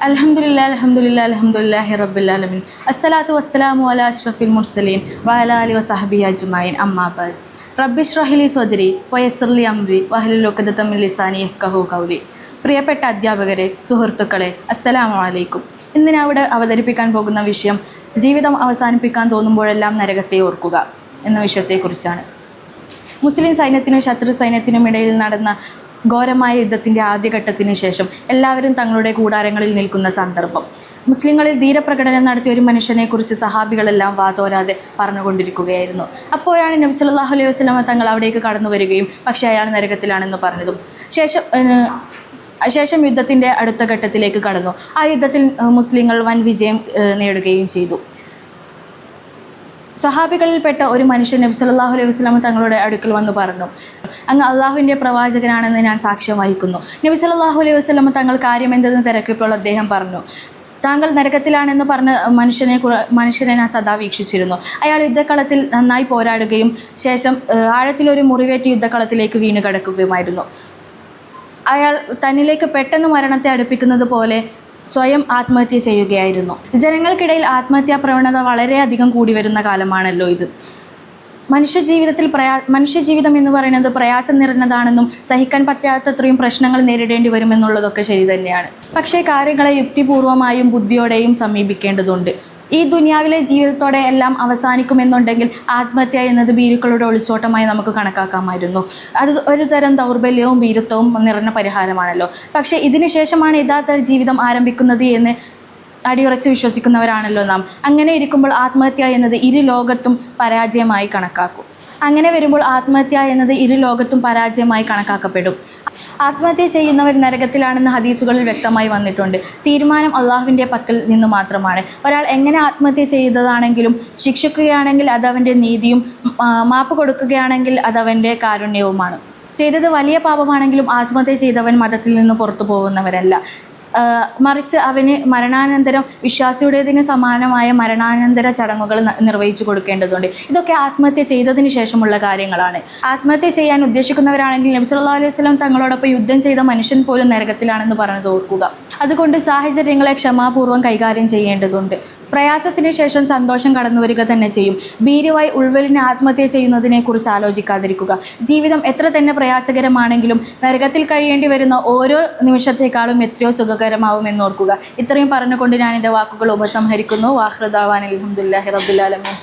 അൽഹംദുലില്ലാഹി റബ്ബിൽ ആലമീൻ. അസ്സലാത്തു വസ്സലാമു അലാ അഷ്റഫിൽ മുർസലീൻ വഅലാ ആലിഹി വസഹ്ബിഹി അജ്മഈൻ. അമ്മാ ബഅദ്. റബ്ബി ഇശ്റഹ് ലി സ്വദ്രി വയസ്സിർ ലി അംരി വഹ്ലുൽ ഉഖ്ദതം മിൻ ലിസാനി യഫ്ഖഹു ഖൗലി. പ്രിയപ്പെട്ട അധ്യാപകരെ, സുഹൃത്തുക്കളെ, അസ്സലാമു അലൈക്കും. ഇന്ന് ഞാൻ ഇവിടെ അവതരിപ്പിക്കാൻ പോകുന്ന വിഷയം ജീവിതം അവസാനിപ്പിക്കാൻ തോന്നുമ്പോഴെല്ലാം നരകത്തെ ഓർക്കുക എന്ന വിഷയത്തെക്കുറിച്ചാണ്. മുസ്ലിം സൈന്യത്തിനും ശത്രു സൈന്യത്തിനും ഇടയിൽ നടന്ന ഘോരമായ യുദ്ധത്തിൻ്റെ ആദ്യഘട്ടത്തിന് ശേഷം എല്ലാവരും തങ്ങളുടെ കൂടാരങ്ങളിൽ നിൽക്കുന്ന സന്ദർഭം. മുസ്ലിങ്ങളിൽ ധീരപ്രകടനം നടത്തിയ ഒരു മനുഷ്യനെക്കുറിച്ച് സഹാബികളെല്ലാം വാതോരാതെ പറഞ്ഞുകൊണ്ടിരിക്കുകയായിരുന്നു. അപ്പോഴാണ് നബി സല്ലല്ലാഹു അലൈഹി വസല്ലമ തങ്ങൾ അവിടേക്ക് കടന്നു വരികയും പക്ഷേ അയാൾ നരകത്തിലാണെന്ന് പറഞ്ഞതും. ശേഷം യുദ്ധത്തിൻ്റെ അടുത്ത ഘട്ടത്തിലേക്ക് കടന്നു. ആ യുദ്ധത്തിൽ മുസ്ലിങ്ങൾ വൻ വിജയം നേടുകയും ചെയ്തു. സ്വഹാബികളിൽപ്പെട്ട ഒരു മനുഷ്യൻ നബി സല്ലല്ലാഹു അലൈഹി വസല്ലമ തങ്ങളുടെ അടുക്കൽ വന്ന് പറഞ്ഞു, അങ്ങ് അള്ളാഹുവിൻ്റെ പ്രവാചകനാണെന്ന് ഞാൻ സാക്ഷ്യം വഹിക്കുന്നു. നബി സല്ലല്ലാഹു അലൈഹി വസല്ലമ തങ്ങൾ കാര്യമെന്തെന്ന് തിരക്കിയപ്പോൾ അദ്ദേഹം പറഞ്ഞു, താങ്കൾ നരകത്തിലാണെന്ന് പറഞ്ഞ മനുഷ്യനെ ഞാൻ സദാ വീക്ഷിച്ചിരുന്നു. അയാൾ യുദ്ധക്കളത്തിൽ നന്നായി പോരാടുകയും ശേഷം ആഴത്തിലൊരു മുറിവേറ്റ് യുദ്ധക്കളത്തിലേക്ക് വീണ് കിടക്കുകയുമായിരുന്നു. അയാൾ തന്നിലേക്ക് പെട്ടെന്ന് മരണത്തെ അടുപ്പിക്കുന്നത് പോലെ സ്വയം ആത്മഹത്യ ചെയ്യുകയായിരുന്നു. ജനങ്ങൾക്കിടയിൽ ആത്മഹത്യാ പ്രവണത വളരെയധികം കൂടി വരുന്ന കാലമാണല്ലോ ഇത്. മനുഷ്യജീവിതം എന്ന് പറയുന്നത് പ്രയാസം നിറഞ്ഞതാണെന്നും സഹിക്കാൻ പറ്റാത്തത്രയും പ്രശ്നങ്ങൾ നേരിടേണ്ടി വരുമെന്നുള്ളതൊക്കെ ശരി തന്നെയാണ്. പക്ഷേ കാര്യങ്ങളെ യുക്തിപൂർവമായും ബുദ്ധിയോടെയും സമീപിക്കേണ്ടതുണ്ട്. ഈ ദുനിയാവിലെ ജീവിതത്തോടെ എല്ലാം അവസാനിക്കുമെന്നുണ്ടെങ്കിൽ ആത്മഹത്യ എന്നത് ഭീരുക്കളുടെ ഒളിച്ചോട്ടമായി നമുക്ക് കണക്കാക്കാമായിരുന്നു. അത് ഒരു തരം ദൗർബല്യവും ഭീരുത്വവും നിറഞ്ഞ പരിഹാരമാണല്ലോ. പക്ഷേ ഇതിന് ശേഷമാണ് യഥാർത്ഥ ജീവിതം ആരംഭിക്കുന്നത് എന്ന് അടിയുറച്ച് വിശ്വസിക്കുന്നവരാണല്ലോ നാം. അങ്ങനെ ഇരിക്കുമ്പോൾ ആത്മഹത്യ എന്നത് ഇരു ലോകത്തും പരാജയമായി കണക്കാക്കും. അങ്ങനെ വരുമ്പോൾ ആത്മഹത്യ എന്നത് ഇരു ലോകത്തും പരാജയമായി കണക്കാക്കപ്പെടും. ആത്മഹത്യ ചെയ്യുന്നവർ നരകത്തിലാണെന്ന് ഹദീസുകളിൽ വ്യക്തമായി വന്നിട്ടുണ്ട്. തീരുമാനം അള്ളാഹുവിൻ്റെ പക്കൽ നിന്ന് മാത്രമാണ്. ഒരാൾ എങ്ങനെ ആത്മഹത്യ ചെയ്തതാണെങ്കിലും ശിക്ഷിക്കുകയാണെങ്കിൽ അതവൻ്റെ നീതിയും, മാപ്പ് കൊടുക്കുകയാണെങ്കിൽ അതവൻ്റെ കാരുണ്യവുമാണ്. ചെയ്തത് വലിയ പാപമാണെങ്കിലും ആത്മഹത്യ ചെയ്തവൻ മതത്തിൽ നിന്ന് പുറത്തു പോകുന്നവരല്ല. മറിച്ച് അവന് മരണാനന്തരം വിശ്വാസിയുടേതിന് സമാനമായ മരണാനന്തര ചടങ്ങുകൾ നിർവഹിച്ചു കൊടുക്കേണ്ടതുണ്ട്. ഇതൊക്കെ ആത്മഹത്യ ചെയ്തതിന് ശേഷമുള്ള കാര്യങ്ങളാണ്. ആത്മഹത്യ ചെയ്യാൻ ഉദ്ദേശിക്കുന്നവരാണെങ്കിൽ നബി സല്ലല്ലാഹു അലൈഹി വസല്ലം തങ്ങളോടൊപ്പം യുദ്ധം ചെയ്ത മനുഷ്യൻ പോലും നരകത്തിലാണെന്ന് പറഞ്ഞത് ഓർക്കുക. അതുകൊണ്ട് സാഹചര്യങ്ങളെ ക്ഷമാപൂർവ്വം കൈകാര്യം ചെയ്യേണ്ടതുണ്ട്. പ്രയാസത്തിന് ശേഷം സന്തോഷം കടന്നു വരിക തന്നെ ചെയ്യും. ഭീരുവായി ഉൾവലിന് ആത്മഹത്യ ചെയ്യുന്നതിനെക്കുറിച്ച് ആലോചിക്കാതിരിക്കുക. ജീവിതം എത്ര തന്നെ പ്രയാസകരമാണെങ്കിലും നരകത്തിൽ കഴിയേണ്ടി വരുന്ന ഓരോ നിമിഷത്തേക്കാളും എത്രയോ സുഖകരമാവുമെന്നോർക്കുക. ഇത്രയും പറഞ്ഞുകൊണ്ട് ഞാൻ എൻ്റെ വാക്കുകൾ ഉപസംഹരിക്കുന്നു. വാഖിറു ദഅ്വാനാ അൽഹംദുലില്ലാഹി റബ്ബിൽ ആലമീൻ.